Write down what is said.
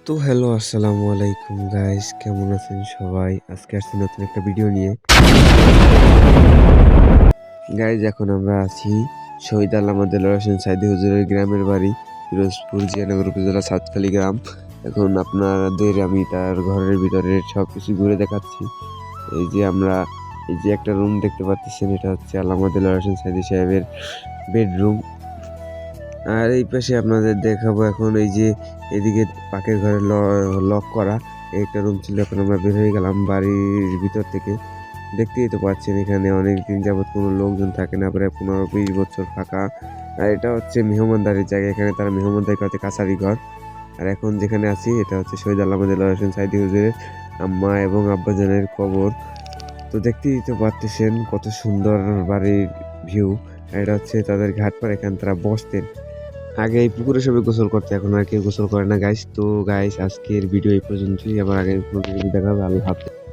তো হ্যালো আসসালামু আলাইকুম গাইস, কেমন আছেন সবাই? আজকে আসছি নতুন একটা ভিডিও নিয়ে। গাইস, এখন আমরা আছি শহীদ আল্লামা দেলোয়ার হোসেন সাইদি হুজুরের গ্রামের বাড়ি পিরোজপুর জিয়ানগর উপজেলা সাতখালী গ্রাম। এখন আপনাদের আমি তার ঘরের ভিতরের সবকিছু ঘুরে দেখাচ্ছি। এই যে একটা রুম দেখতে পাচ্ছেন, এটা হচ্ছে আল্লামা দেলোয়ার হোসেন সাইদি সাহেবের বেডরুম। আর এই পাশে আপনাদের দেখাবো এখন এই যে এদিকে পাকের ঘরে লক করা একটা রুম ছিল। এখন আমরা বের হয়ে গেলাম বাড়ির ভিতর থেকে। দেখতেই তো পাচ্ছেন এখানে অনেক দিন যাবত কোনো লোকজন থাকে না, প্রায় 15-20 বছর ফাঁকা। আর এটা হচ্ছে মেহমানদারির জায়গা, এখানে তারা মেহমানদারি করতে কাছারি ঘর। আর এখন যেখানে আছি এটা হচ্ছে শহীদ আল্লামা দেলোয়ার হোসেন সাইদি হুজুরের আম্মা এবং আব্বাজানের কবর। তো দেখতেই তো পারতেছেন কত সুন্দর বাড়ির ভিউ। এটা হচ্ছে তাদের ঘাট পাড়, এখানে তারা বসতেন। আগে এই পুকুরে সবাই গোসল করতে, এখন আর কেউ গোসল করে না গাইস। তো গাইস, আজকের ভিডিও এই পর্যন্তই, আবার আগে কোনো ভিডিও দেখা হবে। আল্লাহ হাফেজ।